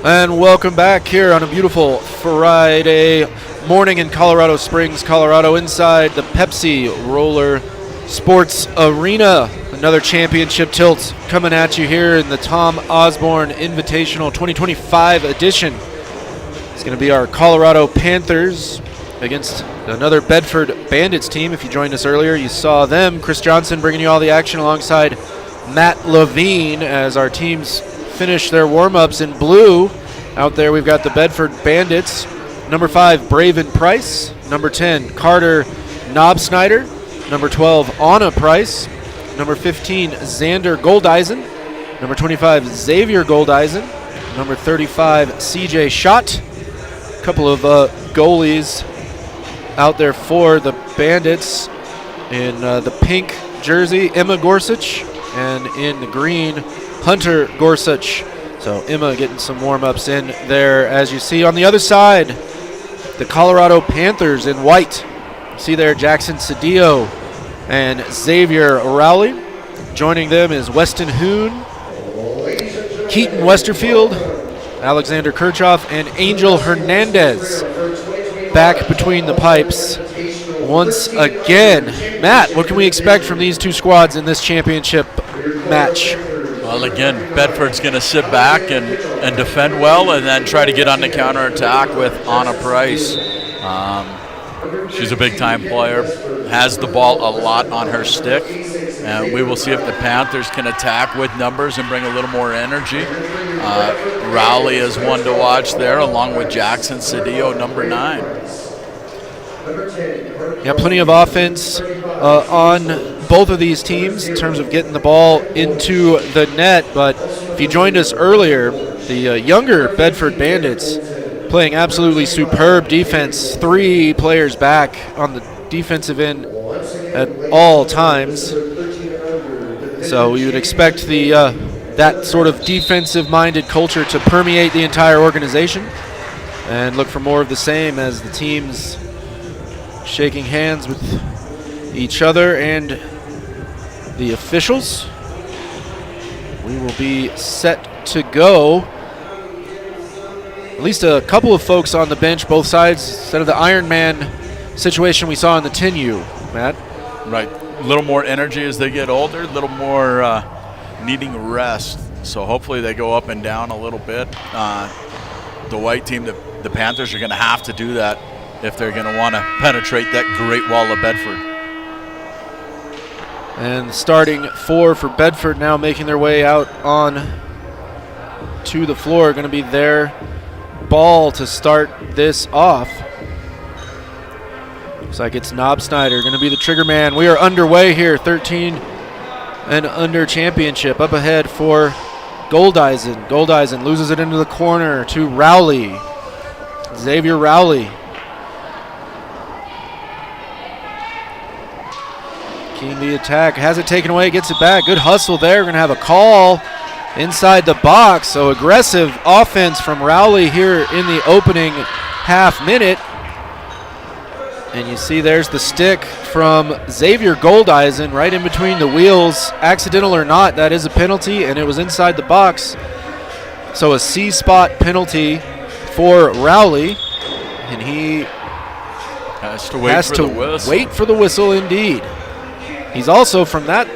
And welcome back here on a beautiful Friday morning in Colorado Springs, Colorado, inside the Pepsi Roller Sports Arena. Another championship tilt coming at you here in the Tom Osborne Invitational 2025 edition. It's going to be our Colorado Panthers against another Bedford Bandits team. If you joined us earlier, you saw them. Chris Johnson bringing you all the action alongside Matt Levine as our teams finish their warm-ups in blue. Out there we've got the Bedford Bandits, number 5 Braven Price, number 10 Carter Knobsnyder, number 12 Anna Price, number 15 Xander Goldeisen, number 25 Xavier Goldeisen, number 35 CJ Schott. A couple of goalies out there for the Bandits in the pink jersey, Emma Gorsuch, and in the green, Hunter Gorsuch. So Emma getting some warm-ups in there. As you see on the other side, the Colorado Panthers in white. See there Jackson Cedillo and Xavier Rowley. Joining them is Weston Hoon, Keaton Westerfield, Alexander Kirchhoff, and Angel Hernandez back between the pipes once again. Matt, what can we expect from these two squads in this championship match? Well, again, Bedford's going to sit back and defend well and then try to get on the counterattack with Anna Price. She's a big-time player, has the ball a lot on her stick, and we will see if the Panthers can attack with numbers and bring a little more energy. Rowley is one to watch there, along with Jackson Cedillo, number 9. Yeah, plenty of offense on both of these teams in terms of getting the ball into the net. But if you joined us earlier, the younger Bedford Bandits playing absolutely superb defense. 3 players back on the defensive end at all times. So you would expect the that sort of defensive-minded culture to permeate the entire organization, and look for more of the same as the teams shaking hands with each other and the officials. We will be set to go. At least a couple of folks on the bench, both sides, instead of the Iron Man situation we saw in the 10U, Matt. Right. A little more energy as they get older, a little more needing rest. So hopefully they go up and down a little bit. The white team, the Panthers, are going to have to do that if they're going to want to penetrate that great wall of Bedford. And starting 4 for Bedford now making their way out on to the floor. Going to be their ball to start this off. Looks like it's Knobsnyder going to be the trigger man. We are underway here, 13 and under championship. Up ahead for Goldeisen. Goldeisen loses it into the corner to Rowley. Xavier Rowley. Keen the attack, has it taken away, gets it back. Good hustle there. We're going to have a call inside the box. So aggressive offense from Rowley here in the opening half minute. And you see there's the stick from Xavier Goldeisen right in between the wheels. Accidental or not, that is a penalty, and it was inside the box. So a C-spot penalty for Rowley. And he has to wait for the whistle indeed. He's also from that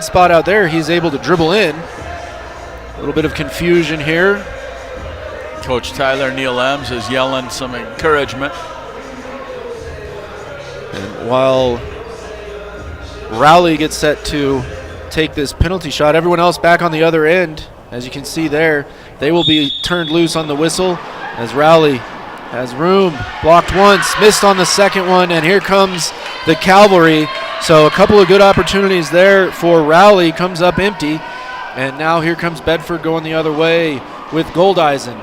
spot out there, he's able to dribble in. A little bit of confusion here. Coach Tyler Neal Ems is yelling some encouragement. And while Rowley gets set to take this penalty shot, everyone else back on the other end, as you can see there, they will be turned loose on the whistle as Rowley has room. Blocked once, missed on the second one, and here comes the cavalry. So a couple of good opportunities there for Rowley, comes up empty. And now here comes Bedford going the other way with Goldeisen.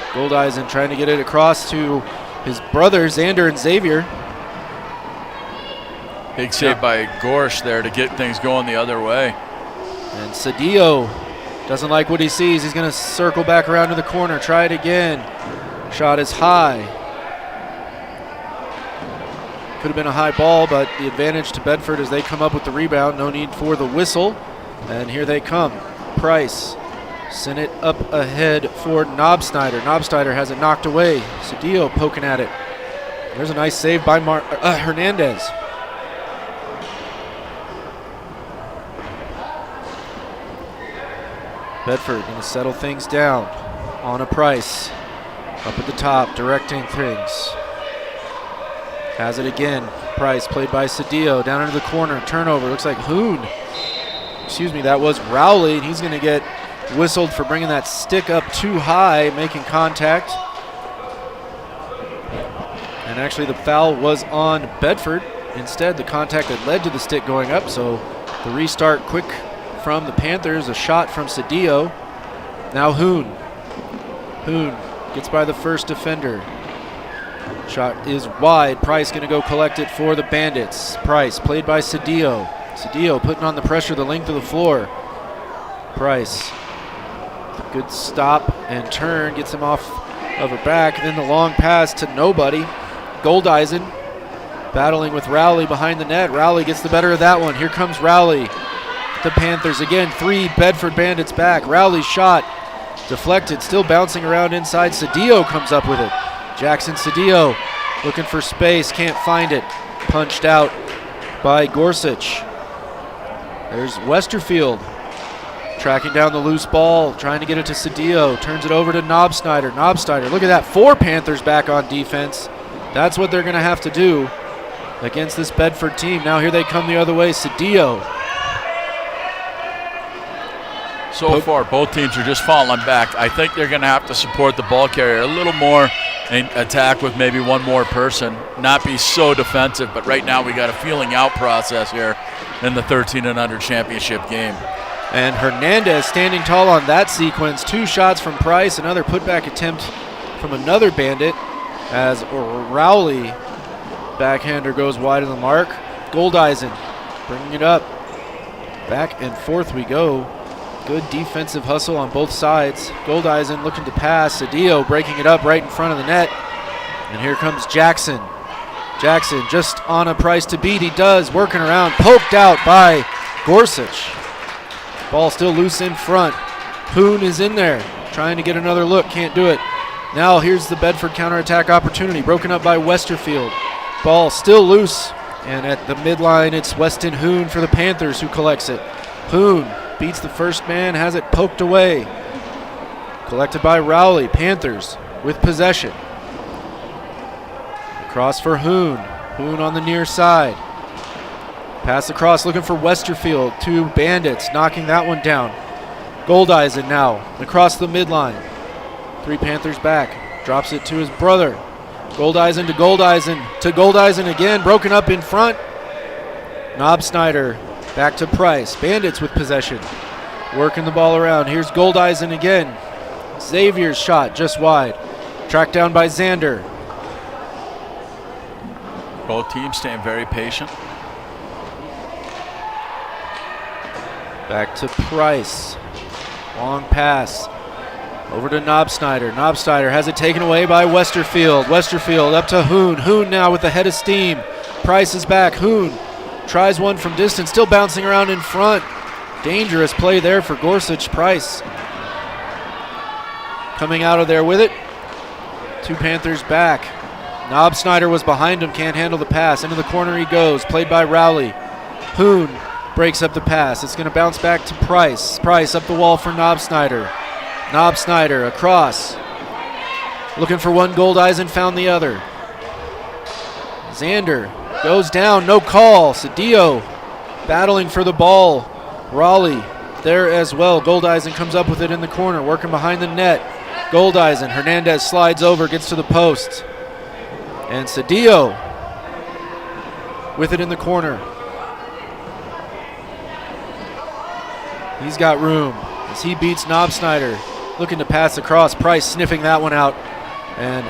Goldeisen trying to get it across to his brothers, Xander and Xavier. Big save by Gorsh there to get things going the other way. And Cedillo doesn't like what he sees. He's going to circle back around to the corner, try it again. Shot is high. Could have been a high ball, but the advantage to Bedford as they come up with the rebound. No need for the whistle. And here they come. Price Send it up ahead for Knobsnyder. Knobsnyder has it knocked away. Cedillo poking at it. There's a nice save by Hernandez. Bedford going to settle things down. On a Price. Up at the top, directing things. Has it again. Price played by Cedillo. Down into the corner. Turnover. Looks like Hoon. Excuse me, that was Rowley. And he's going to get whistled for bringing that stick up too high, making contact. And actually the foul was on Bedford. Instead, the contact that led to the stick going up. So the restart quick from the Panthers. A shot from Cedillo. Now Hoon. Hoon gets by the first defender. Shot is wide. Price going to go collect it for the Bandits. Price played by Cedillo. Cedillo putting on the pressure the length of the floor. Price. Good stop and turn. Gets him off of her back. Then the long pass to nobody. Goldeisen battling with Rowley behind the net. Rowley gets the better of that one. Here comes Rowley. The Panthers again. 3 Bedford Bandits back. Rowley's shot deflected. Still bouncing around inside. Cedillo comes up with it. Jackson Cedillo looking for space. Can't find it. Punched out by Gorsuch. There's Westerfield tracking down the loose ball, trying to get it to Cedillo. Turns it over to Knobsnyder. Knobsnyder, look at that. 4 Panthers back on defense. That's what they're going to have to do against this Bedford team. Now here they come the other way. Cedillo. So far, both teams are just falling back. I think they're going to have to support the ball carrier a little more and attack with maybe one more person, not be so defensive. But right now we got a feeling out process here in the 13 and under championship game. And Hernandez standing tall on that sequence. 2 shots from Price, another putback attempt from another Bandit as Rowley, backhander, goes wide of the mark. Goldeisen bringing it up. Back and forth we go. Good defensive hustle on both sides. Goldeisen looking to pass. Cedillo breaking it up right in front of the net. And here comes Jackson. Jackson just on a Price to beat. He does, working around, poked out by Gorsuch. Ball still loose in front. Hoon is in there, trying to get another look, can't do it. Now here's the Bedford counterattack opportunity, broken up by Westerfield. Ball still loose, and at the midline it's Weston Hoon for the Panthers who collects it. Hoon beats the first man, has it poked away. Collected by Rowley. Panthers with possession. Cross for Hoon. Hoon on the near side. Pass across, looking for Westerfield. 2 Bandits, knocking that one down. Goldeisen now, across the midline. 3 Panthers back. Drops it to his brother. Goldeisen to Goldeisen. To Goldeisen again, broken up in front. Knobsnyder back to Price. Bandits with possession. Working the ball around. Here's Goldeisen again. Xavier's shot just wide. Tracked down by Xander. Both teams staying very patient. Back to Price. Long pass. Over to Knobsnyder. Knobsnyder has it taken away by Westerfield. Westerfield up to Hoon. Hoon now with the head of steam. Price is back. Hoon tries one from distance. Still bouncing around in front. Dangerous play there for Gorsuch. Price coming out of there with it. 2 Panthers back. Knobsnyder was behind him. Can't handle the pass. Into the corner he goes. Played by Rowley. Hoon breaks up the pass. It's going to bounce back to Price. Price up the wall for Knobsnyder. Knobsnyder across. Looking for one. Goldeisen found the other. Xander goes down. No call. Cedillo battling for the ball. Raleigh there as well. Goldeisen comes up with it in the corner. Working behind the net. Goldeisen. Hernandez slides over. Gets to the post. And Cedillo with it in the corner. He's got room as he beats Knobsnyder. Looking to pass across. Price sniffing that one out. And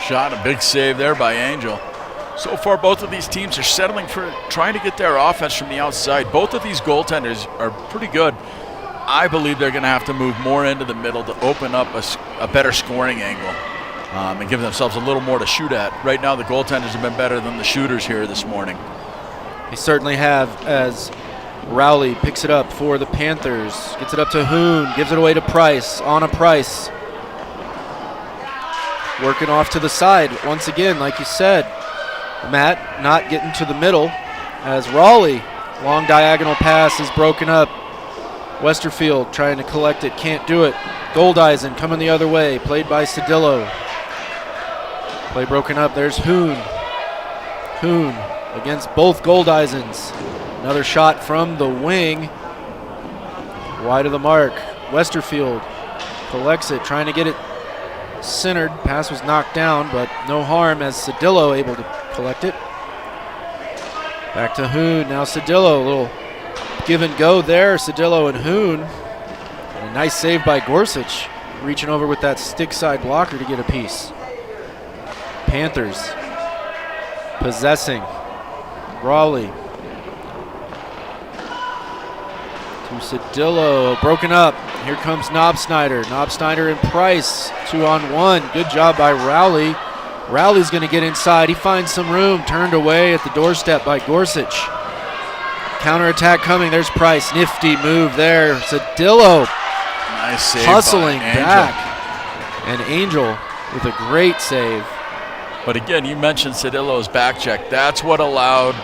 shot, a big save there by Angel. So far, both of these teams are settling for trying to get their offense from the outside. Both of these goaltenders are pretty good. I believe they're going to have to move more into the middle to open up a better scoring angle. and give themselves a little more to shoot at. Right now, the goaltenders have been better than the shooters here this morning. They certainly have, as Rowley picks it up for the Panthers. Gets it up to Hoon, gives it away to Price, on a Price. Working off to the side, once again, like you said. Matt not getting to the middle, as Rowley, long diagonal pass is broken up. Westerfield trying to collect it, can't do it. Goldeisen coming the other way, played by Cedillo. Play broken up, there's Hoon. Hoon against both Goldeisens. Another shot from the wing. Wide of the mark. Westerfield collects it, trying to get it centered. Pass was knocked down, but no harm as Cedillo able to collect it. Back to Hoon, now Cedillo, a little give and go there, Cedillo and Hoon. And a nice save by Gorsuch, reaching over with that stick side blocker to get a piece. Panthers possessing. Rowley to Cedillo, broken up. Here comes Knobsnyder. Knobsnyder and Price, 2-on-1. Good job by Rowley. Rowley's going to get inside. He finds some room, turned away at the doorstep by Gorsuch. Counterattack coming. There's Price. Nifty move there. Cedillo nice save hustling by Angel. back. And Angel with a great save. But again, you mentioned Cedillo's back check. That's what allowed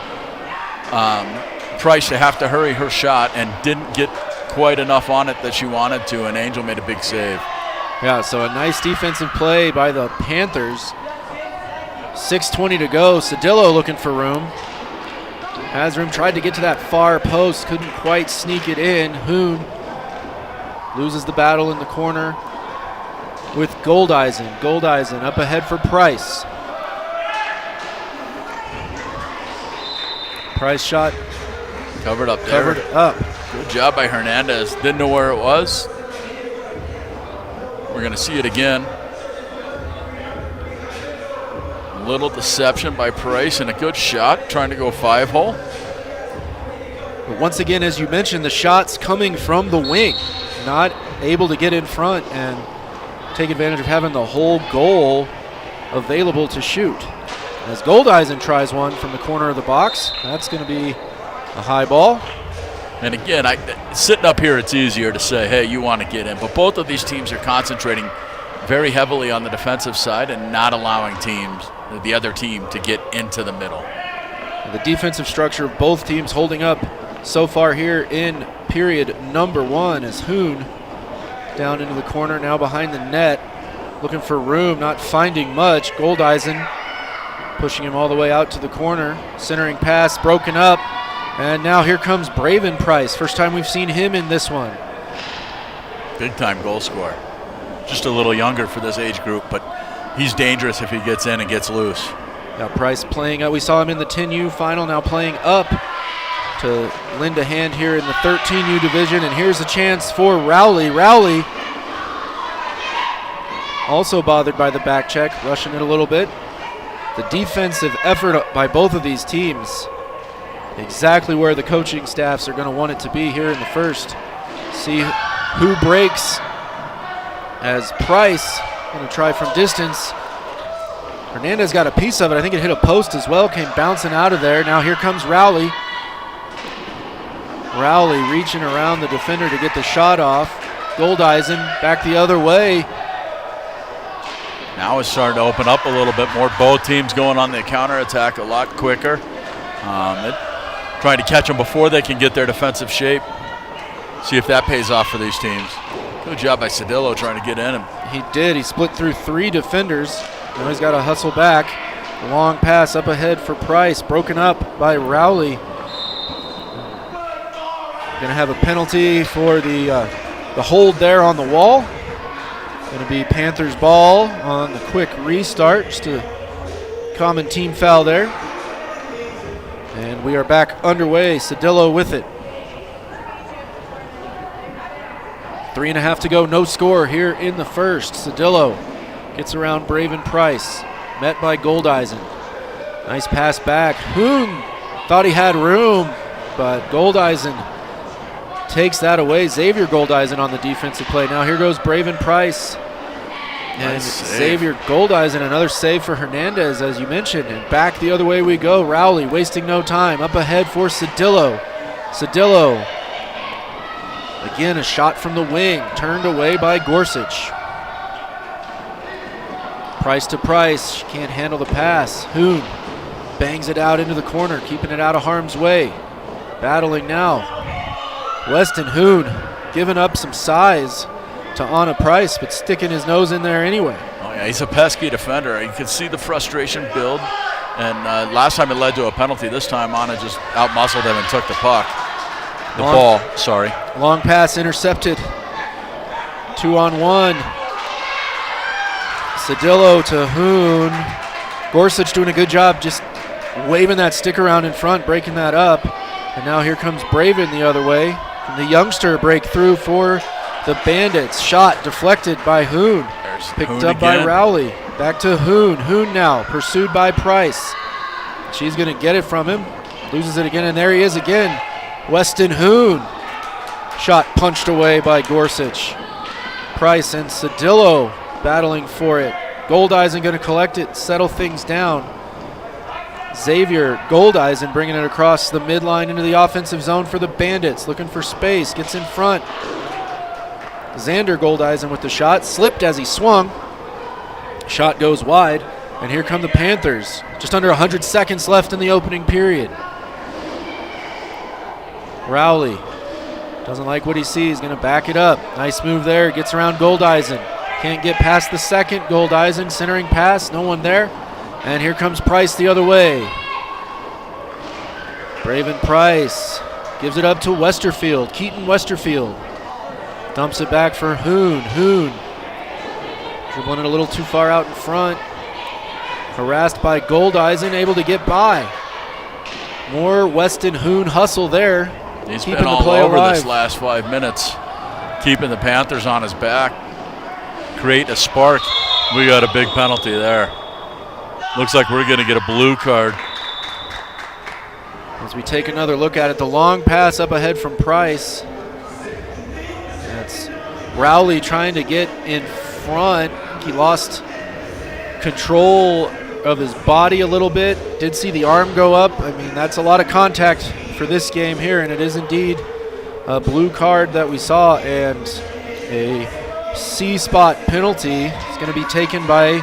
Price to have to hurry her shot and didn't get quite enough on it that she wanted to, and Angel made a big save. Yeah, so a nice defensive play by the Panthers. 6:20 to go. Cedillo looking for room. Has room, tried to get to that far post, couldn't quite sneak it in. Hoon loses the battle in the corner with Goldeisen. Goldeisen up ahead for Price. Price shot Covered up there. covered up. Good job by Hernandez. Didn't know where it was. We're going to see it again. A little deception by Price and a good shot, trying to go 5-hole. But once again, as you mentioned, the shots coming from the wing. Not able to get in front and take advantage of having the whole goal available to shoot. As Goldeisen tries one from the corner of the box, that's going to be a high ball. And again, sitting up here, it's easier to say, hey, you want to get in. But both of these teams are concentrating very heavily on the defensive side and not allowing the other team to get into the middle. The defensive structure of both teams holding up so far here in period number one as Hoon down into the corner, now behind the net, looking for room, not finding much. Goldeisen pushing him all the way out to the corner. Centering pass broken up. And now here comes Braven Price. First time we've seen him in this one. Big time goal scorer. Just a little younger for this age group, but he's dangerous if he gets in and gets loose. Now Price playing up. We saw him in the 10U final, now playing up to lend a hand here in the 13U division. And here's a chance for Rowley. Rowley also bothered by the back check, rushing it a little bit. The defensive effort by both of these teams, exactly where the coaching staffs are going to want it to be here in the first. See who breaks as Price going to try from distance. Hernandez got a piece of it. I think it hit a post as well, came bouncing out of there. Now here comes Rowley. Rowley reaching around the defender to get the shot off. Goldeisen back the other way. Now it's starting to open up a little bit more. Both teams going on the counterattack a lot quicker. Trying to catch them before they can get their defensive shape. See if that pays off for these teams. Good job by Cedillo trying to get in him. He did. He split through 3 defenders. Now he's got to hustle back. Long pass up ahead for Price. Broken up by Rowley. Going to have a penalty for the hold there on the wall. Going to be Panthers ball on the quick restart. Just a common team foul there. And we are back underway. Cedillo with it. 3.5 to go. No score here in the first. Cedillo gets around Braven Price. Met by Goldeisen. Nice pass back. Hoon thought he had room, but Goldeisen takes that away. Xavier Goldeisen on the defensive play. Now here goes Braven Price. And Nice save. Xavier Goldeisen, another save for Hernandez, as you mentioned. And back the other way we go. Rowley wasting no time. Up ahead for Cedillo. Cedillo. Again, a shot from the wing. Turned away by Gorsuch. Price to Price. She can't handle the pass. Hoon bangs it out into the corner, keeping it out of harm's way. Battling now. Weston Hoon giving up some size to Anna Price, but sticking his nose in there anyway. Oh yeah, he's a pesky defender. You could see the frustration build. And last time it led to a penalty. This time Anna just out-muscled him and took the puck. The ball, sorry. Long pass intercepted. 2-on-1. Cedillo to Hoon. Gorsuch doing a good job just waving that stick around in front, breaking that up. And now here comes Braven the other way. And the youngster breakthrough for the Bandits. Shot deflected by Hoon. Picked Hoon up again. by Rowley. Back to Hoon. Hoon now pursued by Price. She's going to get it from him. Loses it again, and there he is again. Weston Hoon. Shot punched away by Gorsuch. Price and Cedillo battling for it. Goldeisen going to collect it, settle things down. Xavier Goldeisen bringing it across the midline into the offensive zone for the Bandits. Looking for space, gets in front. Xander Goldeisen with the shot, slipped as he swung. Shot goes wide, and here come the Panthers. Just under 100 seconds left in the opening period. Rowley doesn't like what he sees, going to back it up. Nice move there, gets around Goldeisen. Can't get past the second. Goldeisen centering pass, no one there. And here comes Price the other way. Braven Price gives it up to Westerfield, Keaton Westerfield. Dumps it back for Hoon. Hoon dribbling it a little too far out in front. Harassed by Goldeisen, able to get by. More Weston Hoon hustle there. He's keeping been all the play over alive. this last 5 minutes, keeping the Panthers on his back. Create a spark. We got a big penalty there. Looks like we're going to get a blue card. As we take another look at it, the long pass up ahead from Price. That's Rowley trying to get in front. He lost control of his body a little bit. Did see the arm go up. I mean, that's a lot of contact for this game here, and it is indeed a blue card that we saw, and a C-spot penalty is going to be taken by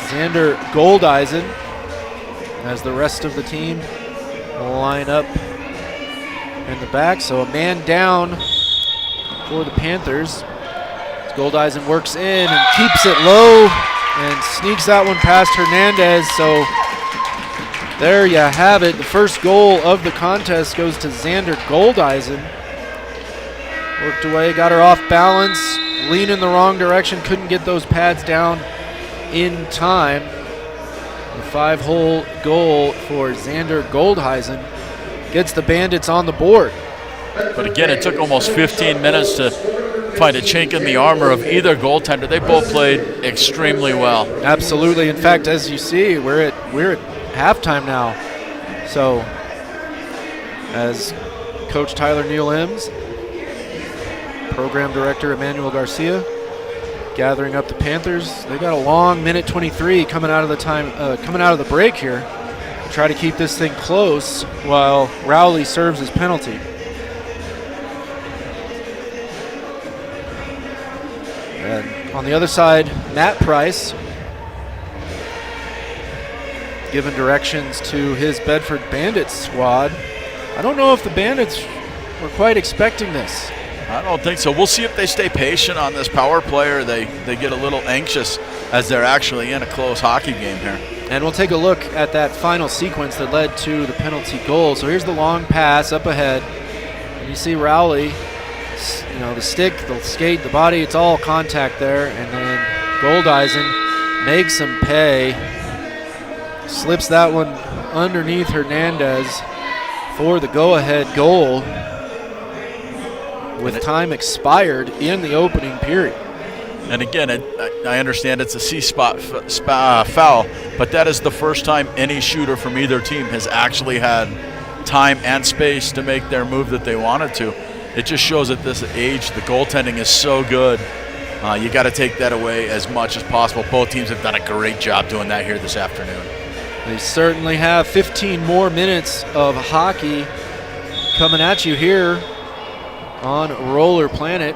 Xander Goldeisen as the rest of the team will line up in the back. So a man down for the Panthers. Goldeisen works in and keeps it low and sneaks that one past Hernandez. So there you have it. The first goal of the contest goes to Xander Goldeisen. Worked away, got her off balance, lean in the wrong direction, couldn't get those pads down in time. The 5-hole goal for Xander Goldeisen gets the Bandits on the board. But again, it took almost 15 minutes to find a chink in the armor of either goaltender. They both played extremely well. Absolutely. In fact, as you see, we're at halftime now. So as Coach Tyler Neal Ems, Program Director Emmanuel Garcia gathering up the Panthers. They got a long minute 23 coming out of the break here to try to keep this thing close while Rowley serves his penalty. And on the other side, Matt Price giving directions to his Bedford Bandits squad. I don't know if the Bandits were quite expecting this. I don't think so. We'll see if they stay patient on this power play or they get a little anxious as they're actually in a close hockey game here. And we'll take a look at that final sequence that led to the penalty goal. So here's the long pass up ahead. And you see Rowley, the stick, the skate, the body, it's all contact there. And then Goldeisen makes him pay. Slips that one underneath Hernandez for the go-ahead goal with time expired in the opening period. And again, I understand it's a C-spot foul, but that is the first time any shooter from either team has actually had time and space to make their move that they wanted to. It just shows at this age the goaltending is so good. You got to take that away as much as possible. Both teams have done a great job doing that here this afternoon. They certainly have 15 more minutes of hockey coming at you here on Roller Planet.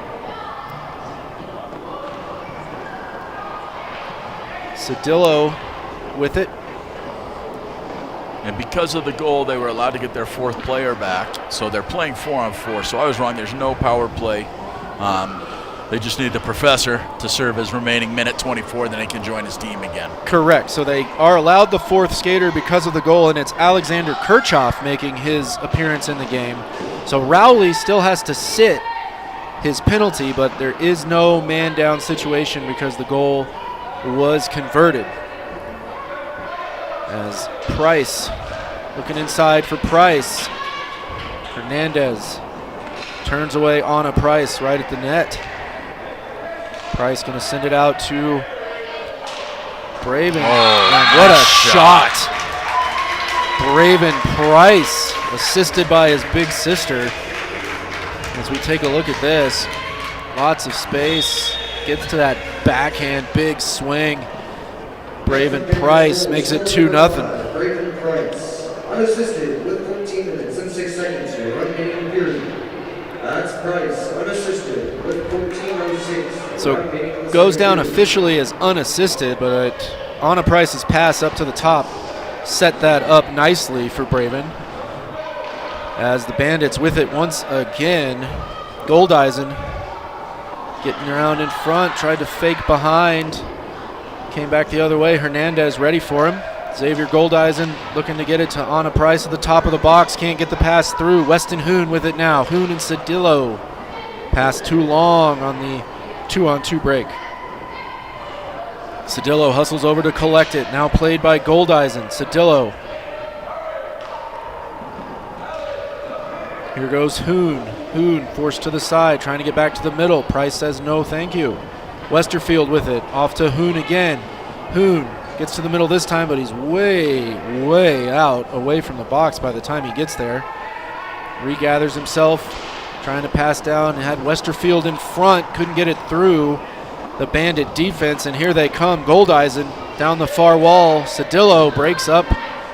Cedillo with it. And because of the goal, they were allowed to get their fourth player back. So they're playing 4-on-4. So I was wrong. There's no power play. They just need the professor to serve his remaining minute 24, then he can join his team again. Correct. So they are allowed the fourth skater because of the goal, and it's Alexander Kirchhoff making his appearance in the game. So Rowley still has to sit his penalty, but there is no man-down situation because the goal was converted. As Price looking inside for Price. Hernandez turns away on a Price right at the net. Price going to send it out to Braven. Oh, what a shot. Braven Price, assisted by his big sister. As we take a look at this, lots of space, gets to that backhand, big swing. Braven Price makes it 2-0. Braven Price, unassisted with 14 minutes and 6 seconds to run remaining period. That's Price, unassisted with 14:06. So goes down officially as unassisted, but Anna Price's pass up to the top set that up nicely for Braven. As the Bandits with it once again. Goldeisen getting around in front, tried to fake behind. Came back the other way. Hernandez ready for him. Xavier Goldeisen looking to get it to Anna Price at the top of the box. Can't get the pass through. Weston Hoon with it now. Hoon and Cedillo. Pass too long on the 2-on-2 break. Cedillo hustles over to collect it. Now played by Goldeisen. Cedillo. Here goes Hoon. Hoon forced to the side, trying to get back to the middle. Price says no, thank you. Westerfield with it. Off to Hoon again. Hoon gets to the middle this time, but he's way out, away from the box by the time he gets there. Regathers himself, trying to pass down, and had Westerfield in front. Couldn't get it through the Bandit defense, and here they come. Goldeisen down the far wall. Cedillo breaks up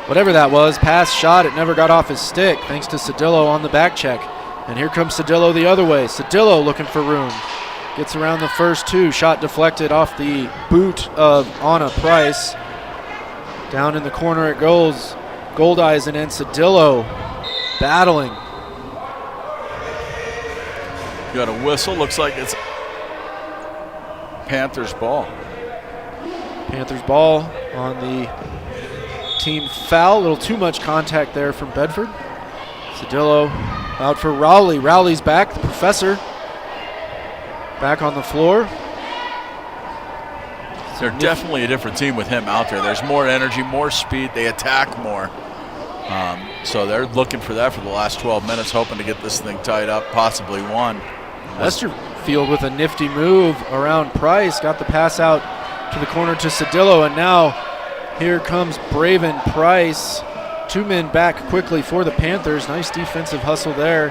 whatever that was. Pass shot, it never got off his stick, thanks to Cedillo on the back check. And here comes Cedillo the other way. Cedillo looking for room. Gets around the first two. Shot deflected off the boot of Anna Price. Down in the corner it goes. Goldeisen and Cedillo battling. Got a whistle. Looks like it's Panthers ball. Panthers ball on the team foul. A little too much contact there from Bedford. Cedillo out for Rowley. Rowley's back. The professor back on the floor. They're definitely a different team with him out there. There's more energy, more speed. They attack more. So they're looking for that for the last 12 minutes, hoping to get this thing tied up, possibly won. Westerfield with a nifty move around Price. Got the pass out to the corner to Cedillo, and now here comes Braven Price. 2 men back quickly for the Panthers. Nice defensive hustle there.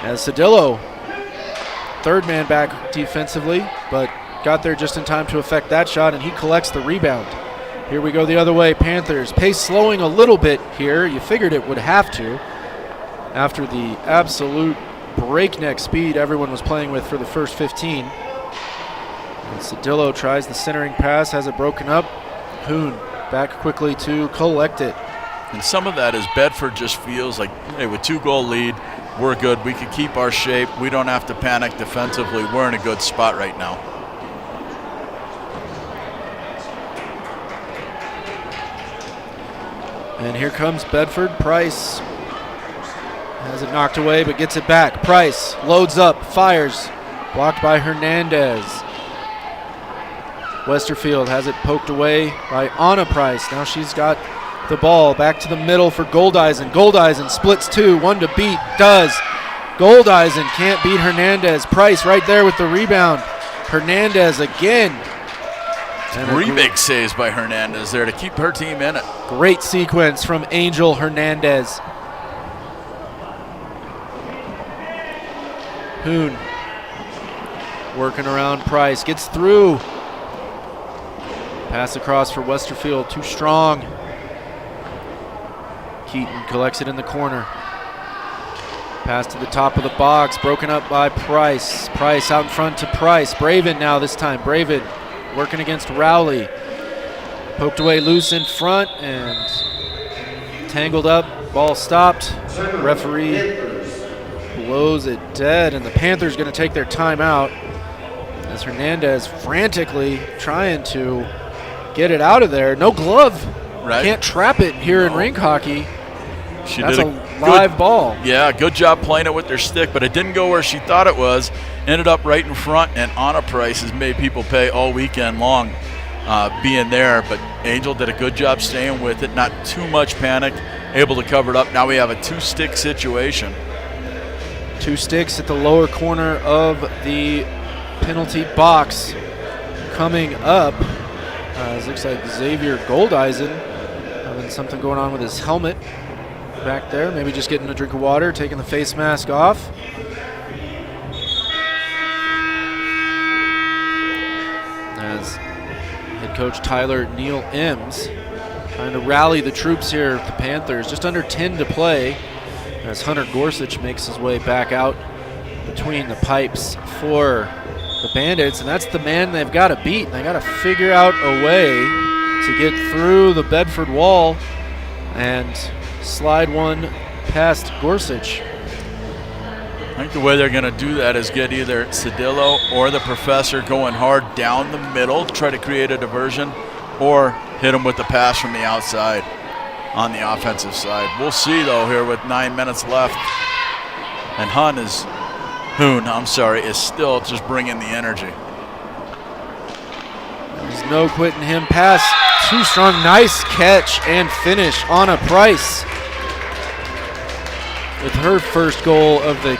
As Cedillo, third man back defensively, but got there just in time to affect that shot, and he collects the rebound. Here we go the other way. Panthers pace slowing a little bit here. You figured it would have to after the absolute breakneck speed everyone was playing with for the first 15. And Cedillo tries the centering pass, has it broken up. Hoon back quickly to collect it. And some of that is Bedford just feels like, hey, with 2-goal lead, we're good. We can keep our shape. We don't have to panic defensively. We're in a good spot right now. And here comes Bedford. Price has it knocked away, but gets it back. Price loads up, fires. Blocked by Hernandez. Westerfield has it poked away by Anna Price. Now she's got the ball back to the middle for Goldeisen. Goldeisen splits two, one to beat, does. Goldeisen can't beat Hernandez. Price right there with the rebound. Hernandez again. And 3 big saves by Hernandez there to keep her team in it. Great sequence from Angel Hernandez. Hoon working around Price, gets through. Pass across for Westerfield, too strong. Keaton collects it in the corner. Pass to the top of the box, broken up by Price. Price out in front to Price. Braven now this time. Braven working against Rowley. Poked away loose in front and tangled up. Ball stopped. Referee blows it dead, and the Panthers going to take their timeout as Hernandez frantically trying to get it out of there. No glove. Right. Can't trap it here in rink hockey. She That's did a live ball. Yeah, good job playing it with their stick, but it didn't go where she thought it was. Ended up right in front, and Anna Price has made people pay all weekend long being there. But Angel did a good job staying with it, not too much panic, able to cover it up. Now we have a two-stick situation. Two sticks at the lower corner of the penalty box coming up. It looks like Xavier Goldeisen having something going on with his helmet back there. Maybe just getting a drink of water, taking the face mask off. As head coach Tyler Neal Ems trying to rally the troops here at the Panthers. Just under 10 to play as Hunter Gorsuch makes his way back out between the pipes for the Bandits, and that's the man they've got to beat. They got to figure out a way to get through the Bedford wall and slide one past Gorsuch. I think the way they're going to do that is get either Cedillo or the professor going hard down the middle, try to create a diversion, or hit him with the pass from the outside on the offensive side. We'll see, though, here with 9 minutes left. And Hoon is still just bringing the energy. There's no quitting him. Pass too strong. Nice catch and finish on a Price with her first goal of the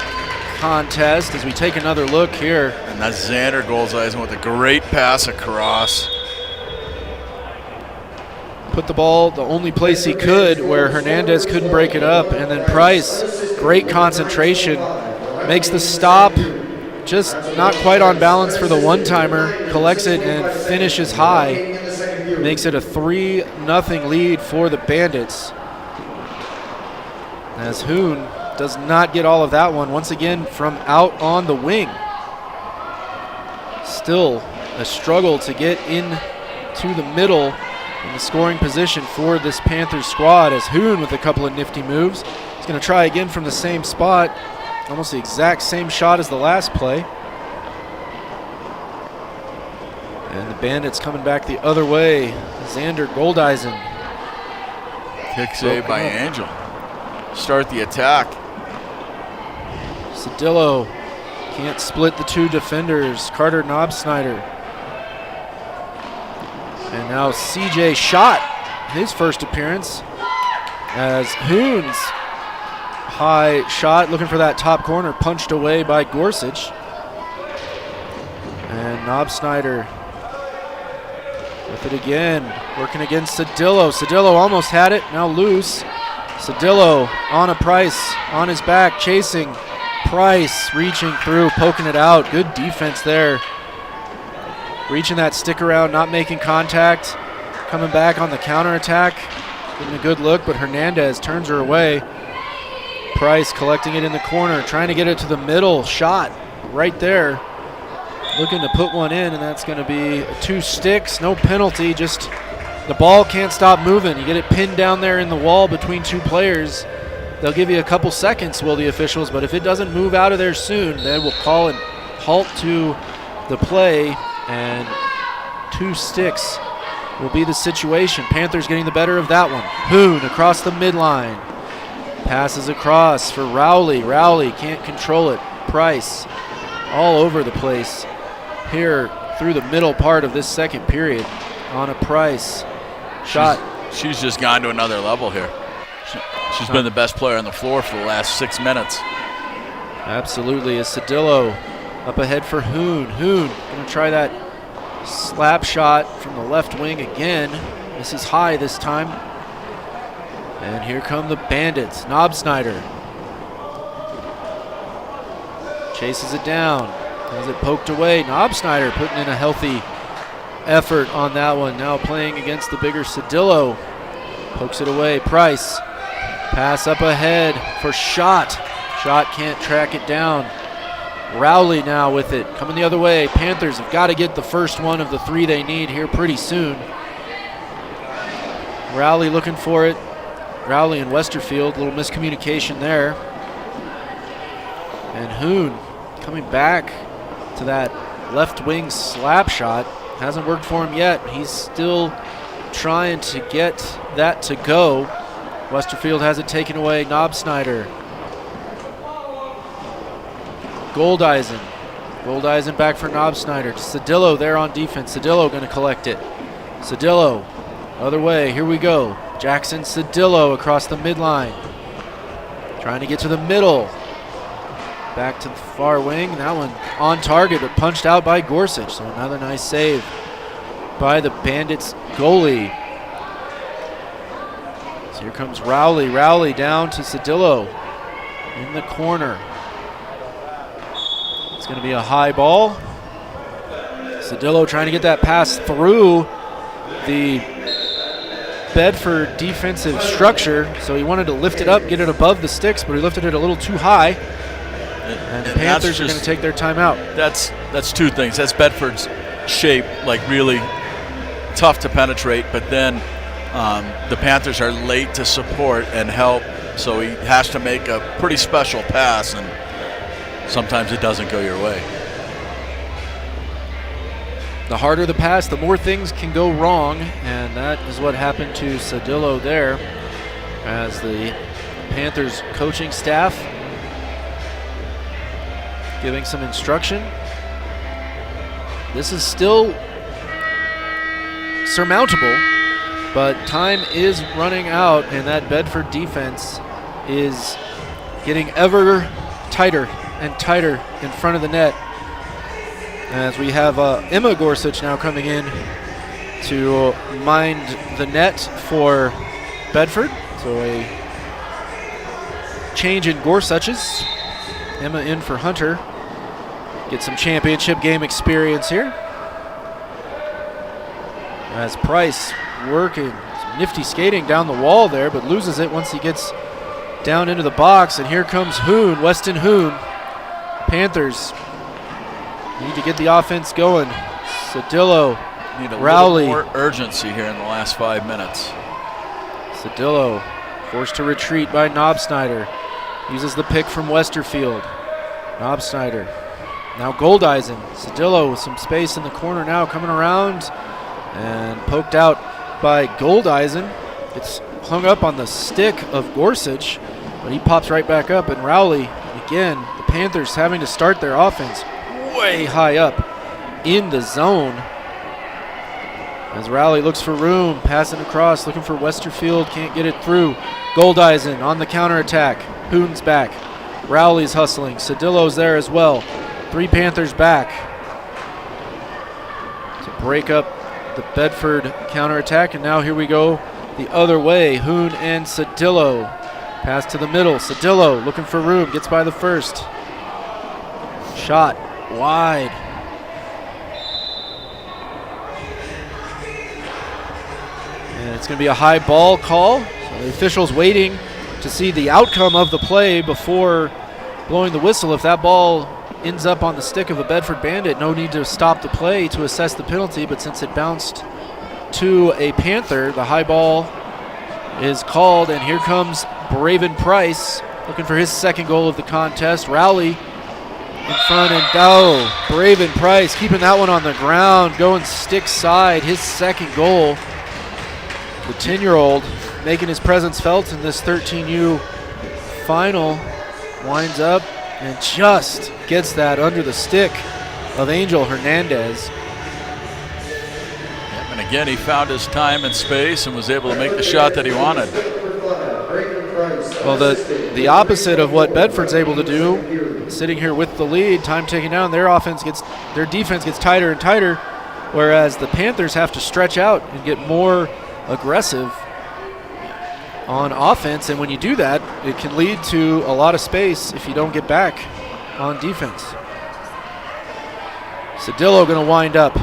contest. As we take another look here. And that's Xander Goldeisen with a great pass across. Put the ball the only place he could where Hernandez couldn't break it up. And then Price, great concentration, makes the stop. Just not quite on balance for the one-timer. Collects it and finishes high. Makes it a 3-0 lead for the Bandits. As Hoon does not get all of that one. Once again from out on the wing. Still a struggle to get into the middle in the scoring position for this Panthers squad, as Hoon with a couple of nifty moves. He's going to try again from the same spot. Almost the exact same shot as the last play. And the Bandits coming back the other way. Xander Goldeisen. Kick save by Angel. Start the attack. Cedillo can't split the two defenders. Carter Knobsnyder. And now CJ Schott, his first appearance, as Hoon's high shot, looking for that top corner, punched away by Gorsuch. And Knobsnyder with it again, working against Cedillo. Cedillo almost had it, now loose. Cedillo on a Price, on his back, chasing. Price reaching through, poking it out. Good defense there. Reaching that stick around, not making contact. Coming back on the counterattack. Getting a good look, but Hernandez turns her away. Price collecting it in the corner, trying to get it to the middle. Shot right there. Looking to put one in, and that's going to be 2 sticks. No penalty, just the ball can't stop moving. You get it pinned down there in the wall between two players. They'll give you a couple seconds, will the officials, but if it doesn't move out of there soon, they will call a halt to the play, and 2 sticks will be the situation. Panthers getting the better of that one. Hoon across the midline. Passes across for Rowley. Rowley can't control it. Price all over the place here through the middle part of this second period on a Price. Shot. She's just gone to another level here. She's been the best player on the floor for the last 6 minutes. Absolutely. As Cedillo up ahead for Hoon. Hoon going to try that slap shot from the left wing again. This is high this time. And here come the Bandits. Knobsnyder chases it down. Has it poked away. Knobsnyder putting in a healthy effort on that one. Now playing against the bigger Cedillo. Pokes it away. Price. Pass up ahead for Schott. Schott can't track it down. Rowley now with it. Coming the other way. Panthers have got to get the first one of the 3 they need here pretty soon. Rowley looking for it. Rowley and Westerfield. A little miscommunication there. And Hoon coming back to that left wing slap shot. Hasn't worked for him yet. He's still trying to get that to go. Westerfield has it taken away. Knobsnyder. Goldeisen. Goldeisen back for Knobsnyder. Cedillo there on defense. Cedillo going to collect it. Cedillo, other way. Here we go. Jackson Cedillo across the midline. Trying to get to the middle. Back to the far wing. That one on target, but punched out by Gorsuch. So another nice save by the Bandits goalie. So here comes Rowley. Rowley down to Cedillo in the corner. It's going to be a high ball. Cedillo trying to get that pass through the Bedford defensive structure. So he wanted to lift it up, get it above the sticks, but he lifted it a little too high. And the Panthers are going to take their timeout. That's 2 things. That's Bedford's shape, like really tough to penetrate, but then the Panthers are late to support and help, so he has to make a pretty special pass, and sometimes it doesn't go your way. The harder the pass, the more things can go wrong, and that is what happened to Cedillo there as the Panthers coaching staff giving some instruction. This is still surmountable, but time is running out, and that Bedford defense is getting ever tighter and tighter in front of the net. As we have Emma Gorsuch now coming in to mind the net for Bedford. So a change in Gorsuch's. Emma in for Hunter. Get some championship game experience here. As Price working, some nifty skating down the wall there, but loses it once he gets down into the box. And here comes Hoon, Weston Hoon. Panthers need to get the offense going. Cedillo, Need a Rowley. little more urgency here in the last 5 minutes. Cedillo forced to retreat by Knobsnyder. Uses the pick from Westerfield. Knobsnyder. Now Goldeisen. Cedillo with some space in the corner now, coming around and poked out by Goldeisen. It's hung up on the stick of Gorsuch, but he pops right back up. And Rowley, again, the Panthers having to start their offense way high up in the zone. As Rowley looks for room, passing across, looking for Westerfield, can't get it through. Goldeisen on the counterattack. Hoon's back. Rowley's hustling. Cedillo's there as well. 3 Panthers back to break up the Bedford counterattack. And now here we go the other way. Hoon and Cedillo. Pass to the middle. Cedillo looking for room. Gets by the first. Shot wide. And it's going to be a high ball call. So the officials waiting to see the outcome of the play before blowing the whistle. If that ball ends up on the stick of a Bedford Bandit, no need to stop the play to assess the penalty, but since it bounced to a Panther, the high ball is called, and here comes Braven Price looking for his second goal of the contest. Rowley in front, and Braven Price keeping that one on the ground, going stick side, his second goal. The 10-year-old making his presence felt in this 13U final. Winds up and just gets that under the stick of Angel Hernandez. And again, he found his time and space and was able to make the shot that he wanted. Well, the opposite of what Bedford's able to do, sitting here with the lead, time taking down, their defense gets tighter and tighter, whereas the Panthers have to stretch out and get more aggressive on offense, and when you do that, it can lead to a lot of space if you don't get back on defense. Cedillo going to wind up.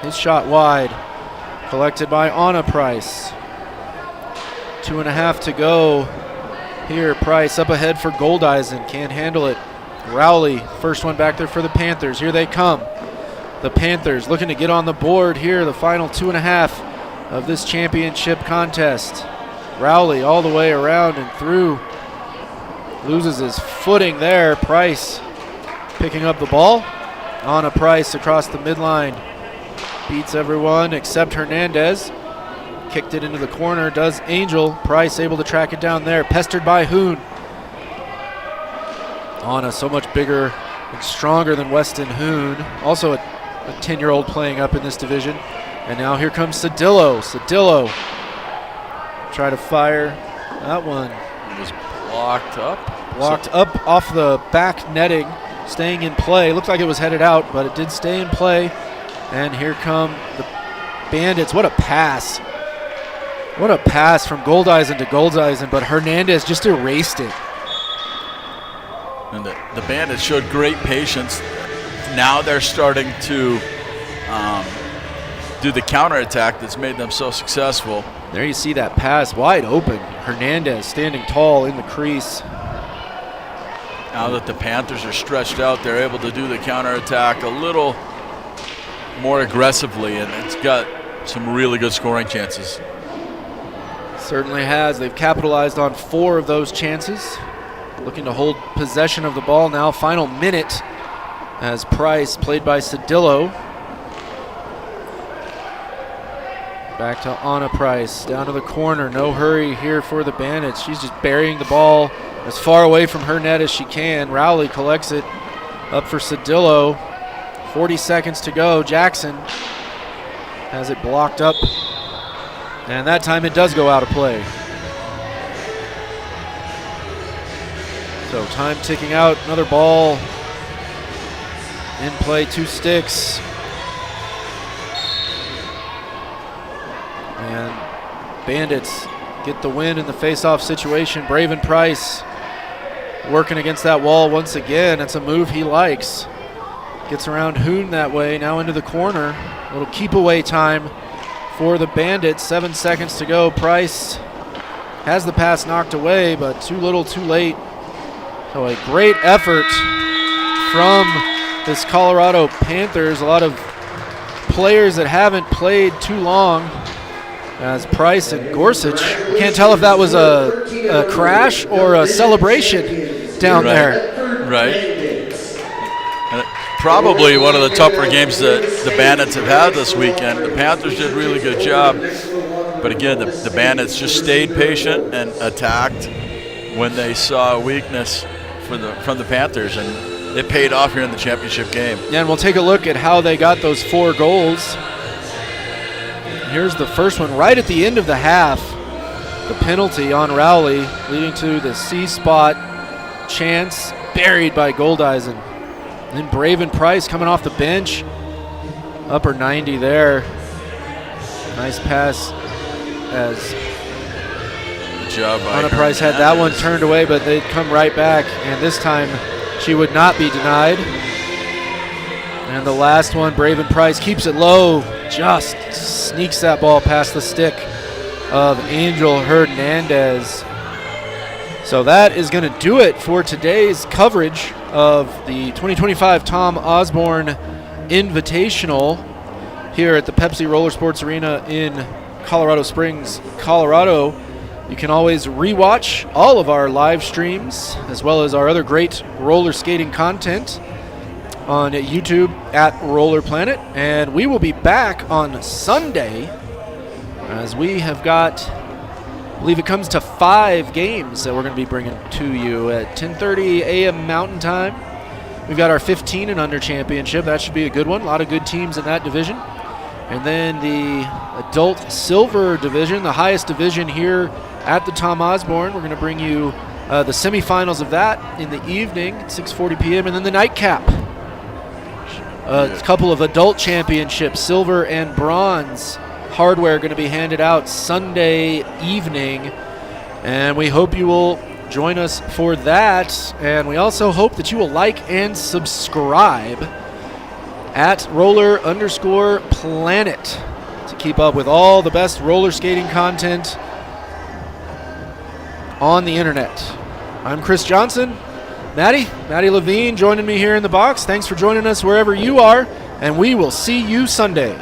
His shot wide. Collected by Anna Price. 2.5 to go. Here, Price up ahead for Goldeisen. Can't handle it. Rowley, first one back there for the Panthers. Here they come. The Panthers looking to get on the board here, the final 2.5 of this championship contest. Rowley all the way around and through. Loses his footing there. Price picking up the ball. Anna Price across the midline. Beats everyone except Hernandez. Kicked it into the corner. Does Angel. Price able to track it down there. Pestered by Hoon. Anna so much bigger and stronger than Weston Hoon. Also a 10-year-old playing up in this division. And now here comes Cedillo. Cedillo try to fire that one. It was blocked up. Blocked up off the back netting, staying in play. Looked like it was headed out, but it did stay in play. And here come the Bandits. What a pass. What a pass from Goldeisen to Goldeisen, but Hernandez just erased it. And the Bandits showed great patience. Now they're starting to do the counterattack that's made them so successful. There you see that pass wide open. Hernandez standing tall in the crease. Now that the Panthers are stretched out, they're able to do the counterattack a little more aggressively, and it's got some really good scoring chances. Certainly has. They've capitalized on 4 of those chances. Looking to hold possession of the ball now. Final minute as Price, played by Cedillo. Back to Anna Price, down to the corner. No hurry here for the Bandits. She's just burying the ball as far away from her net as she can. Rowley collects it up for Cedillo. 40 seconds to go. Jackson has it blocked up. And that time it does go out of play. So time ticking out. Another ball in play. 2 sticks. And Bandits get the win in the face-off situation. Braven Price working against that wall once again. It's a move he likes. Gets around Hoon that way. Now into the corner. A little keep away time for the Bandits. 7 seconds to go. Price has the pass knocked away, but too little, too late. So a great effort from this Colorado Panthers. A lot of players that haven't played too long, as Price and Gorsuch. You can't tell if that was a crash or a celebration down there. Right. Probably one of the tougher games that the Bandits have had this weekend. The Panthers did a really good job. But again, the Bandits just stayed patient and attacked when they saw a weakness from the Panthers, and it paid off here in the championship game. Yeah, and we'll take a look at how they got those 4 goals. Here's the first one right at the end of the half. The penalty on Rowley, leading to the C-spot chance, buried by Goldeisen. Then Braven Price coming off the bench. Upper 90 there. Nice pass as good job by Anna Price had that one turned away, but they'd come right back, and this time she would not be denied. And the last one, Braven Price keeps it low, just sneaks that ball past the stick of Angel Hernandez. So that is going to do it for today's coverage of the 2025 Tom Osborne Invitational here at the Pepsi Roller Sports Arena in Colorado Springs, Colorado. You can always rewatch all of our live streams as well as our other great roller skating content on YouTube at roller.planet. And we will be back on Sunday as we have got, I believe it comes to 5 games that we're going to be bringing to you at 10:30 a.m. Mountain Time. We've got our 15 and under championship. That should be a good one. A lot of good teams in that division. And then the adult silver division, the highest division here at the Tom Osborne. We're going to bring you the semifinals of that in the evening at 6:40 p.m. And then the nightcap. A couple of adult championships, silver and bronze. Hardware going to be handed out Sunday evening, and we hope you will join us for that. And we also hope that you will like and subscribe at roller_planet to keep up with all the best roller skating content on the internet. I'm Chris Johnson. Maddie Levine joining me here in the box. Thanks for joining us wherever you are, and we will see you Sunday.